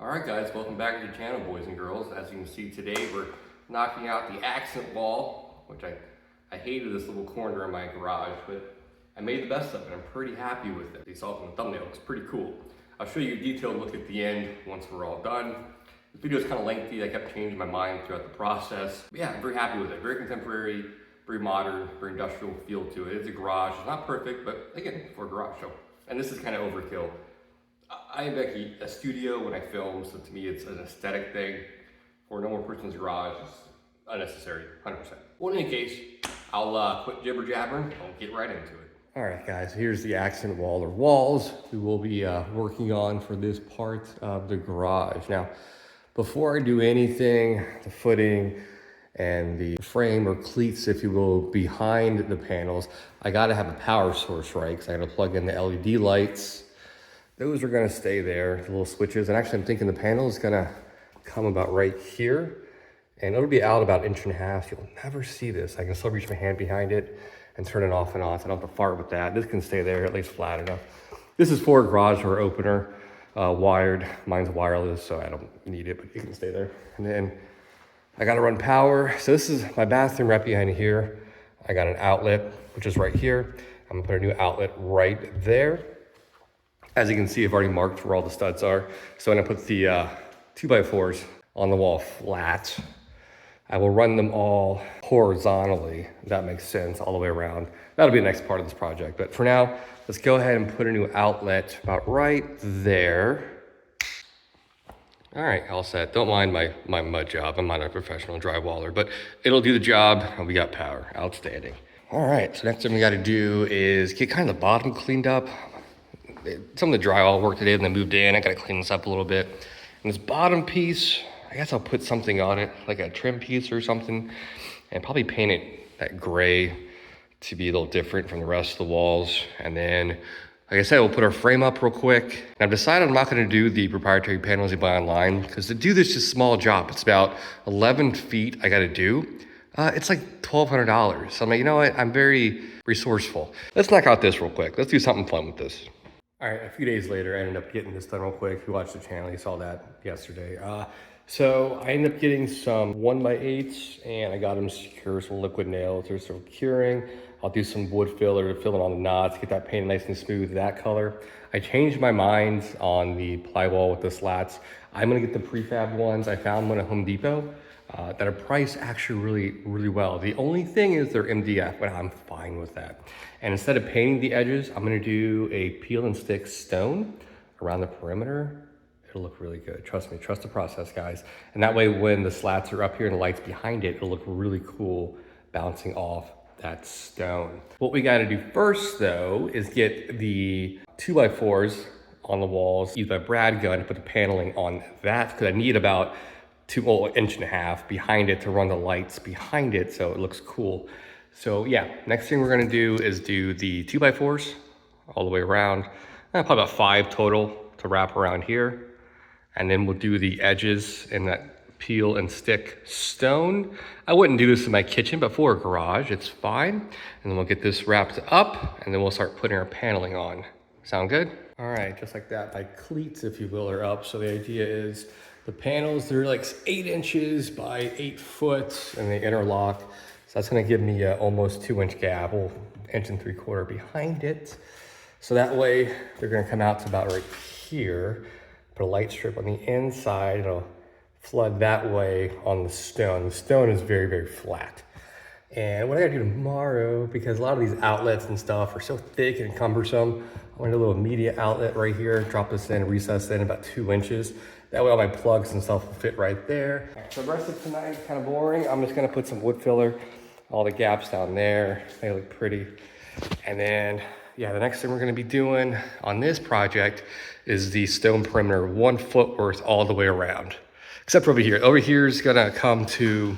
Alright guys, welcome back to the channel, boys and girls. As you can see today, we're knocking out the accent wall, which I hated this little corner in my garage, but I made the best of it. I'm pretty happy with it. You saw it in the thumbnail, it's pretty cool. I'll show you a detailed look at the end once we're all done. The video is kind of lengthy, I kept changing my mind throughout the process. But yeah, I'm very happy with it. Very contemporary, very modern, very industrial feel to it. It's a garage, it's not perfect, but again, for a garage show. And this is kind of overkill. I am actually a studio when I film, so to me it's an aesthetic thing. For a normal person's garage, it's unnecessary, 100%. Well, in any case, I'll quit jibber jabbering and get right into it. All right, guys, here's the accent wall or walls we will be working on for this part of the garage. Now, before I do anything, the footing and the frame or cleats, if you will, behind the panels, I gotta have a power source, right? Because I gotta plug in the LED lights. Those are gonna stay there, the little switches. And actually I'm thinking the panel is gonna come about right here and it'll be out about 1.5 inches. You'll never see this. I can still reach my hand behind it and turn it off and on. So I don't have to fart with that. This can stay there, at least flat enough. This is for a garage door opener, wired. Mine's wireless, so I don't need it, but it can stay there. And then I gotta run power. So this is my bathroom right behind here. I got an outlet, which is right here. I'm gonna put a new outlet right there. As you can see, I've already marked where all the studs are. So when I put the 2x4s on the wall flat, I will run them all horizontally, if that makes sense, all the way around. That'll be the next part of this project. But for now, let's go ahead and put a new outlet about right there. All right, all set. Don't mind my mud job. I'm not a professional drywaller, but it'll do the job and we got power. Outstanding. All right, so next thing we gotta do is get kind of the bottom cleaned up. Some of the drywall work today, and they moved in. I gotta clean this up a little bit. And this bottom piece, I guess I'll put something on it, like a trim piece or something, and probably paint it that gray to be a little different from the rest of the walls. And then, like I said, we'll put our frame up real quick. And I've decided I'm not gonna do the proprietary panels you buy online, because to do this is a small job. It's about 11 feet I gotta do. It's like $1,200. So I'm like, you know what? I'm very resourceful. Let's knock out this real quick. Let's do something fun with this. All right, a few days later, I ended up getting this done real quick. If you watched the channel, you saw that yesterday. So I ended up getting some 1x8s and I got them secure, some liquid nails. They're still curing. I'll do some wood filler to fill in all the knots, get that paint nice and smooth, that color. I changed my mind on the plywall with the slats. I'm gonna get the prefab ones. I found one at Home Depot that are priced actually really well. The only thing is they're MDF, but I'm fine with that. And instead of painting the edges, I'm gonna do a peel and stick stone around the perimeter. It'll look really good. Trust me, trust the process, guys. And that way, when the slats are up here and the light's behind it, it'll look really cool bouncing off that stone. What we gotta do first, though, is get the 2x4s on the walls, use my brad gun to put the paneling on that, because I need about 1.5 inches behind it to run the lights behind it so it looks cool. So yeah, next thing we're gonna do is do the 2x4s all the way around. Probably about 5 total to wrap around here. And then we'll do the edges in that peel and stick stone. I wouldn't do this in my kitchen, but for a garage, it's fine. And then we'll get this wrapped up and then we'll start putting our paneling on. Sound good? All right, just like that, my cleats, if you will, are up. So the idea is the panels, they're like 8 inches by 8 foot and they interlock. So that's gonna give me an almost 2-inch gap, 1.75 inches behind it. So that way they're gonna come out to about right here. Put a light strip on the inside, it'll flood that way on the stone. The stone is very flat. And what I gotta do tomorrow, because a lot of these outlets and stuff are so thick and cumbersome, I want a little media outlet right here, drop this in, recess in about 2 inches. That way all my plugs and stuff will fit right there. So the rest of tonight is kind of boring. I'm just gonna put some wood filler, all the gaps down there, they look pretty. And then, yeah, the next thing we're gonna be doing on this project is the stone perimeter, 1 foot worth all the way around. Except for over here. Over here is gonna come to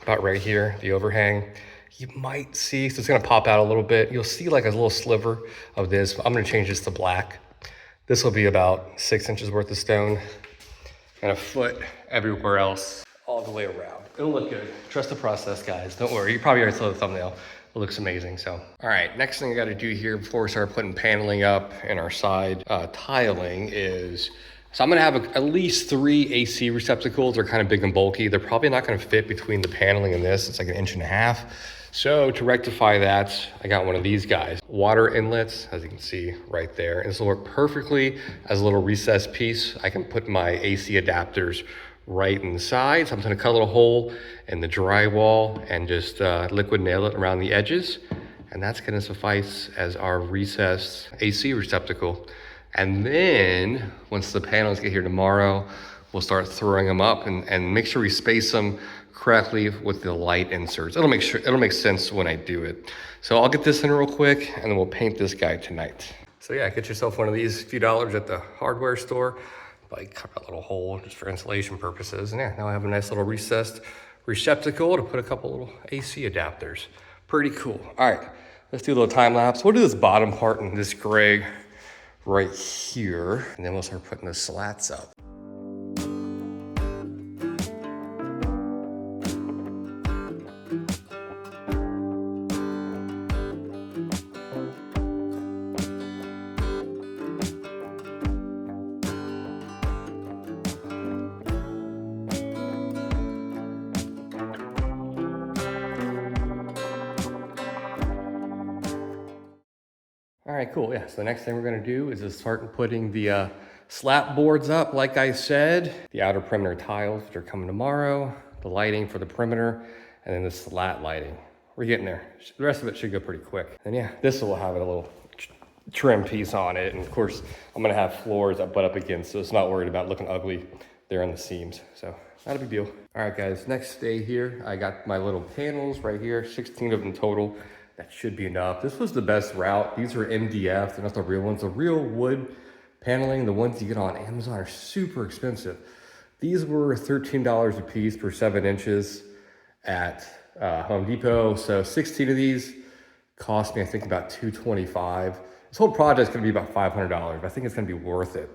about right here, the overhang. You might see, so it's gonna pop out a little bit. You'll see like a little sliver of this. I'm gonna change this to black. This will be about 6 inches worth of stone and 1 foot everywhere else, all the way around. It'll look good. Trust the process, guys. Don't worry. You probably already saw the thumbnail. It looks amazing. So, all right, next thing I got to do here before we start putting paneling up and our side tiling is So I'm gonna have at least 3 AC receptacles. They're kind of big and bulky. They're probably not gonna fit between the paneling and this. It's like 1.5 inches. So to rectify that, I got one of these guys. Water inlets, as you can see right there. And this will work perfectly as a little recessed piece. I can put my AC adapters right inside. So I'm gonna cut a little hole in the drywall and just liquid nail it around the edges. And that's gonna suffice as our recessed AC receptacle. And then once the panels get here tomorrow, we'll start throwing them up and make sure we space them correctly with the light inserts. It'll make sense when I do it. So I'll get this in real quick and then we'll paint this guy tonight. So yeah, get yourself one of these, a few dollars at the hardware store. Like cut a little hole just for insulation purposes. And yeah, now I have a nice little recessed receptacle to put a couple little AC adapters. Pretty cool. All right, let's do a little time lapse. We'll do this bottom part in this gray right here, and then we'll start putting the slats up. All right, cool, yeah. So the next thing we're gonna do is just start putting the slat boards up, like I said, the outer perimeter tiles, which are coming tomorrow, the lighting for the perimeter, and then the slat lighting. We're getting there. The rest of it should go pretty quick. And yeah, this will have a little trim piece on it. And of course, I'm gonna have floors that butt up against, so it's not worried about looking ugly there on the seams. So not a big deal. All right, guys, next day here, I got my little panels right here, 16 of them total. That should be enough. This was the best route. These are MDF, they're not the real ones. The real wood paneling, the ones you get on Amazon, are super expensive. These were $13 a piece per 7 inches at Home Depot. So 16 of these cost me, I think, about $225. This whole project's gonna be about $500. But I think it's gonna be worth it.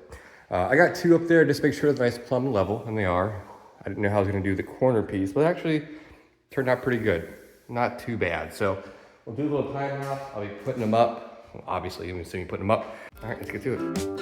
I got 2 up there, just make sure it's nice plumb level, and they are. I didn't know how I was gonna do the corner piece, but it actually turned out pretty good. Not too bad. So we'll do a little time lapse. I'll be putting them up. Well, obviously, you can see me putting them up. All right, let's get to it.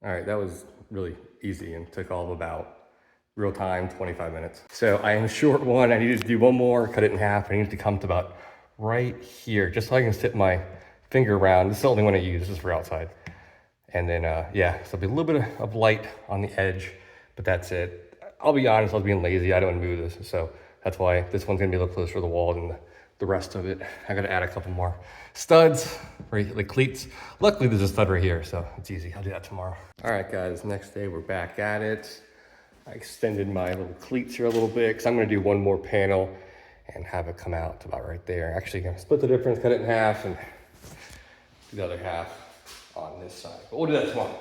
All right, that was really easy and took all of about real time, 25 minutes. So I am short one. I needed to do one more, cut it in half. I needed to come to about right here, just so I can sit my finger around. This is the only one I use, this is for outside. And then, yeah, so there'll be a little bit of light on the edge, but that's it. I'll be honest, I was being lazy. I don't want to move this. So that's why this one's gonna be a little closer to the wall than the rest of it. I gotta add a couple more studs, right, like cleats. Luckily there's a stud right here, so it's easy. I'll do that tomorrow. All right, guys, next day we're back at it. I extended my little cleats here a little bit because I'm gonna do one more panel and have it come out to about right there. Actually, gonna split the difference, cut it in half, and do the other half on this side. But we'll do that tomorrow.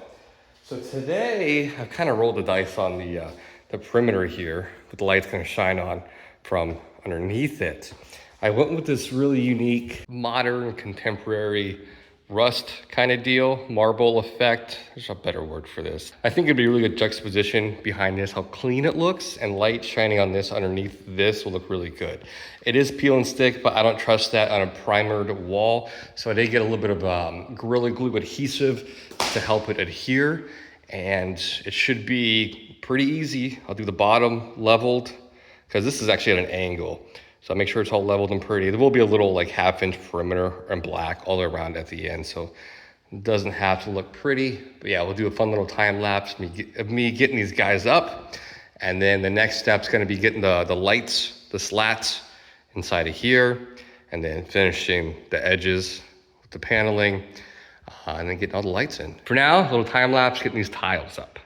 So today, I've kind of rolled the dice on the perimeter here, but the light's gonna shine on from underneath it. I went with this really unique, modern, contemporary rust kind of deal, marble effect. There's a better word for this. I think it'd be a really good juxtaposition behind this, how clean it looks, and light shining on this underneath this will look really good. It is peel and stick, but I don't trust that on a primered wall. So I did get a little bit of Gorilla Glue adhesive to help it adhere, and it should be pretty easy. I'll do the bottom leveled, because this is actually at an angle. So make sure it's all leveled and pretty. There will be a little like 1/2 inch perimeter and black all around at the end. So it doesn't have to look pretty, but yeah, we'll do a fun little time lapse of me getting these guys up. And then the next step's gonna be getting the lights, the slats inside of here, and then finishing the edges with the paneling, and then getting all the lights in. For now, a little time lapse, getting these tiles up.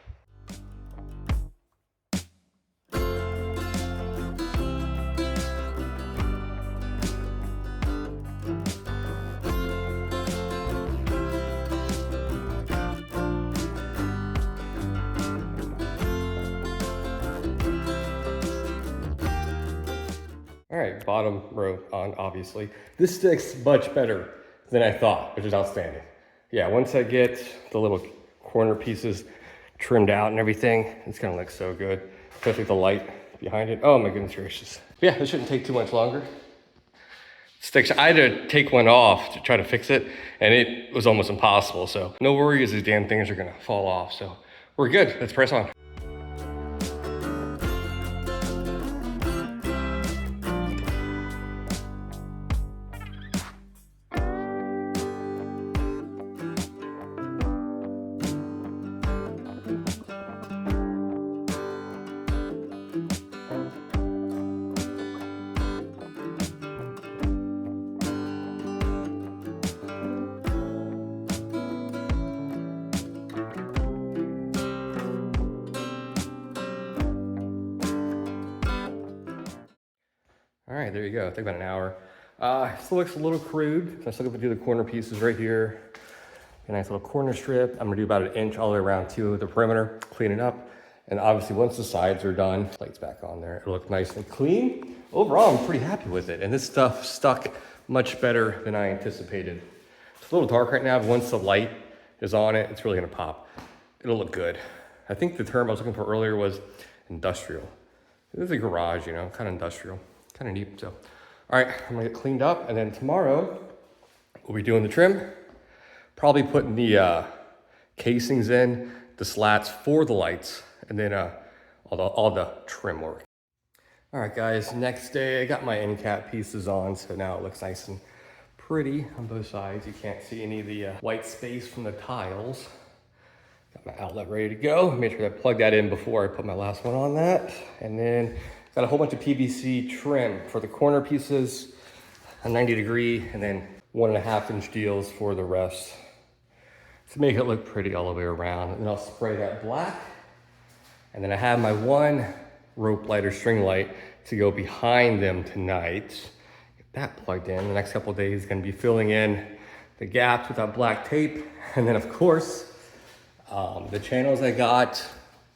All right, bottom row on, obviously. This sticks much better than I thought, which is outstanding. Yeah, once I get the little corner pieces trimmed out and everything, it's gonna look so good. Especially the light behind it. Oh my goodness gracious. Yeah, this shouldn't take too much longer. Sticks, I had to take one off to try to fix it, and it was almost impossible. So no worries, these damn things are gonna fall off. So we're good, let's press on. All right, there you go. It took about an hour. Still looks a little crude. So I still have to do the corner pieces right here. A nice little corner strip. I'm gonna do about 1 inch all the way around to the perimeter, clean it up. And obviously once the sides are done, plate's back on there. It'll look nice and clean. Overall, I'm pretty happy with it. And this stuff stuck much better than I anticipated. It's a little dark right now, but once the light is on it, it's really gonna pop. It'll look good. I think the term I was looking for earlier was industrial. It is a garage, you know, kind of industrial. Kind of neat. So, all right, I'm gonna get cleaned up, and then tomorrow we'll be doing the trim. Probably putting the casings in, the slats for the lights, and then all the trim work. All right, guys. Next day, I got my end cap pieces on, so now it looks nice and pretty on both sides. You can't see any of the white space from the tiles. Got my outlet ready to go. Make sure I plug that in before I put my last one on that, and then got a whole bunch of PVC trim for the corner pieces, a 90-degree, and then 1.5 inch deals for the rest to make it look pretty all the way around. And then I'll spray that black. And then I have my one rope light or string light to go behind them tonight. Get that plugged in. The next couple of days, gonna be filling in the gaps with that black tape. And then of course, the channels I got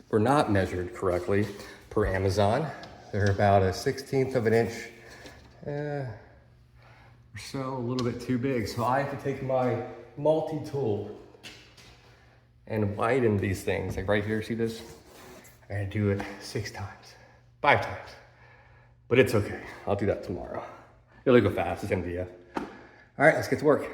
were not measured correctly per Amazon. They're about 1/16 of an inch or so, a little bit too big. So I have to take my multi-tool and widen these things. Like right here, see this? I gotta do it 6 times, 5 times. But it's okay, I'll do that tomorrow. It'll go fast, it's MDF. All right, let's get to work.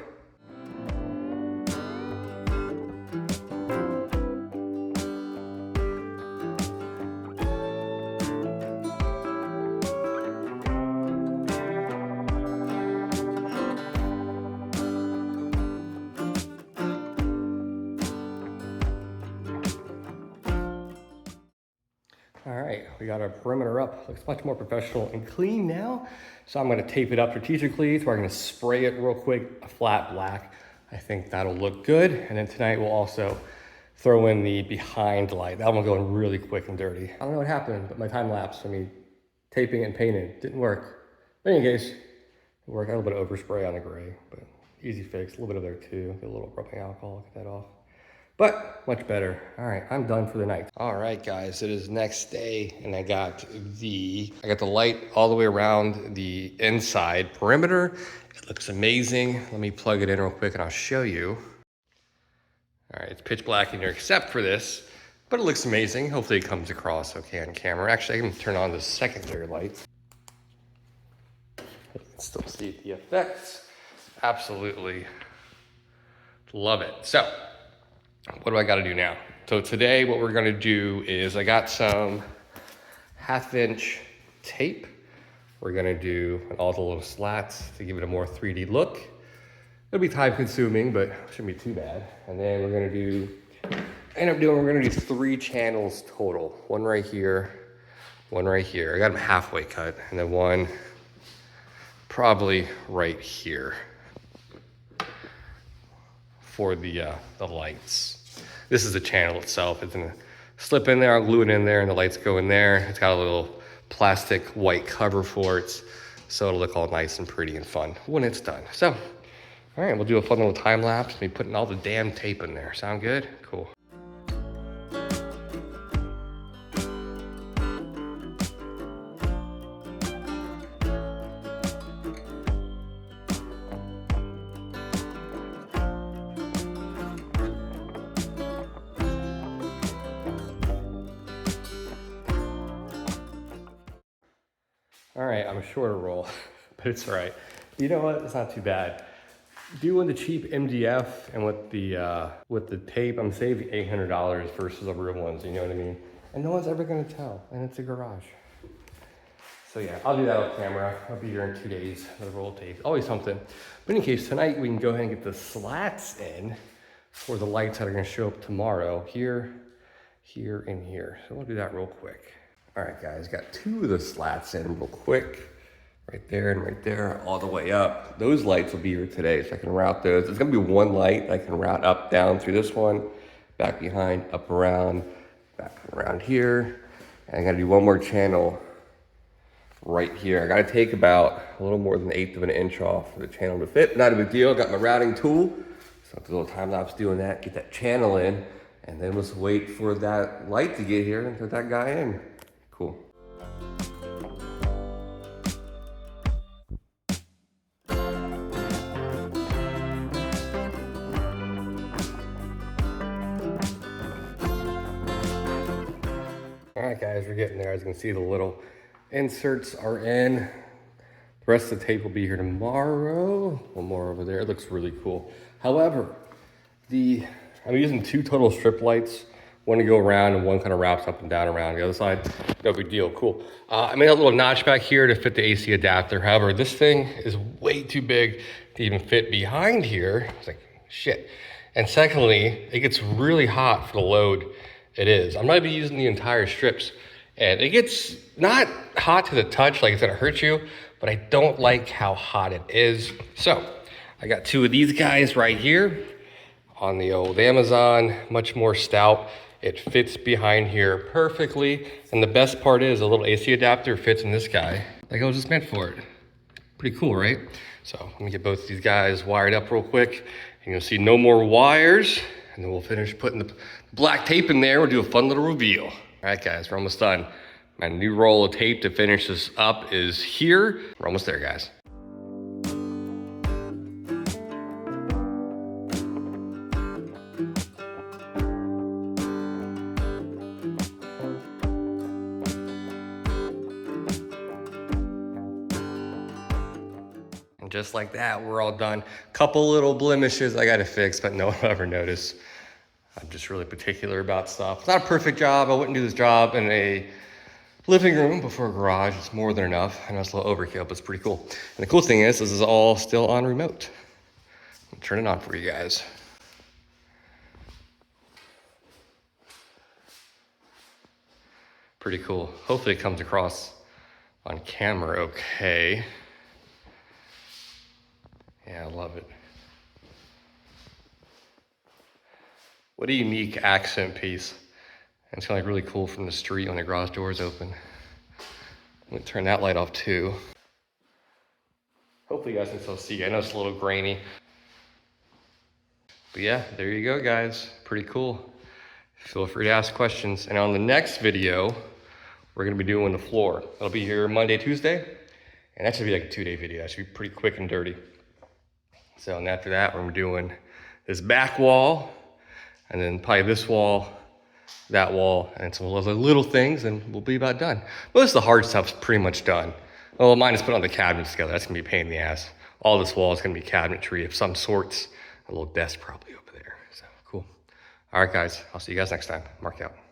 All right, we got our perimeter up. Looks much more professional and clean now. So I'm gonna tape it up strategically. So we're gonna spray it real quick, a flat black. I think that'll look good. And then tonight we'll also throw in the behind light. That one will go in really quick and dirty. I don't know what happened, but my time lapse, taping and painting didn't work. But in any case, it worked. A little bit of overspray on the gray, but easy fix. A little bit of there too. Get a little rubbing alcohol, get that off. But much better. All right, I'm done for the night. All right, guys, it is next day, and I got the light all the way around the inside perimeter. It looks amazing. Let me plug it in real quick, and I'll show you. All right, it's pitch black in here except for this, but it looks amazing. Hopefully it comes across okay on camera. Actually, I can turn on the secondary light. You can still see the effects. Absolutely love it. So, what do I gotta do now? So today what we're gonna do is I got some 1/2 inch tape. We're gonna do all the little slats to give it a more 3D look. It'll be time consuming, but it shouldn't be too bad. And then we're gonna do 3 channels total. One right here, one right here. I got them halfway cut, and then one probably right here for the lights. This is the channel itself. It's gonna slip in there, I'll glue it in there, and the lights go in there. It's got a little plastic white cover for it, so it'll look all nice and pretty and fun when it's done. So, all right, we'll do a fun little time lapse, me putting all the damn tape in there. Sound good? Cool. All right, I'm a shorter roll, but it's all right. You know what? It's not too bad. Doing the cheap MDF and with the tape, I'm saving $800 versus the real ones. You know what I mean? And no one's ever gonna tell. And it's a garage. So yeah, I'll do that off camera. I'll be here in 2 days with a roll of tape. Always something. But in any case, tonight we can go ahead and get the slats in for the lights that are gonna show up tomorrow. Here, here, and here. So we'll do that real quick. All right, guys, got 2 of the slats in real quick. Right there and right there, all the way up. Those lights will be here today, so I can route those. There's gonna be one light I can route up, down through this one, back behind, up around, back around here. And I gotta do one more channel right here. I gotta take about a little more than 1/8 of an inch off for the channel to fit. Not a big deal, got my routing tool. So I'll do a little time lapse doing that, get that channel in, and then let's wait for that light to get here and put that guy in. Cool. All right, guys, we're getting there. As you can see, the little inserts are in. The rest of the tape will be here tomorrow. One more over there. It looks really cool. However, I'm using 2 total strip lights. One to go around and one kind of wraps up and down around the other side. No big deal. Cool. I made a little notch back here to fit the AC adapter. However, this thing is way too big to even fit behind here. I was like, shit. And secondly, it gets really hot for the load it is. I'm not even using the entire strips. And it gets not hot to the touch, like it's gonna hurt you, but I don't like how hot it is. So I got 2 of these guys right here on the old Amazon, much more stout. It fits behind here perfectly. And the best part is a little AC adapter fits in this guy like I was just meant for it. Pretty cool, right? So let me get both of these guys wired up real quick. And you'll see no more wires. And then we'll finish putting the black tape in there. We'll do a fun little reveal. All right, guys, we're almost done. My new roll of tape to finish this up is here. We're almost there, guys. And just like that, we're all done. Couple little blemishes I gotta fix, but no one will ever notice. I'm just really particular about stuff. It's not a perfect job. I wouldn't do this job in a living room before a garage. It's more than enough. I know it's a little overkill, but it's pretty cool. And the cool thing is, this is all still on remote. I'll turn it on for you guys. Pretty cool. Hopefully it comes across on camera okay. Yeah, I love it. What a unique accent piece. And it's kind of like really cool from the street when the garage door is open. I'm gonna turn that light off too. Hopefully you guys can still see. I know it's a little grainy. But yeah, there you go, guys. Pretty cool. Feel free to ask questions. And on the next video, we're gonna be doing the floor. It'll be here Monday, Tuesday. And that should be like a 2-day video. That should be pretty quick and dirty. So, and after that, we're doing this back wall, and then probably this wall, that wall, and some other little things, and we'll be about done. Most of the hard stuff's pretty much done. Well, mine is put on the cabinets together. That's gonna be a pain in the ass. All this wall is gonna be cabinetry of some sorts. A little desk probably over there. So, cool. All right, guys, I'll see you guys next time. Mark out.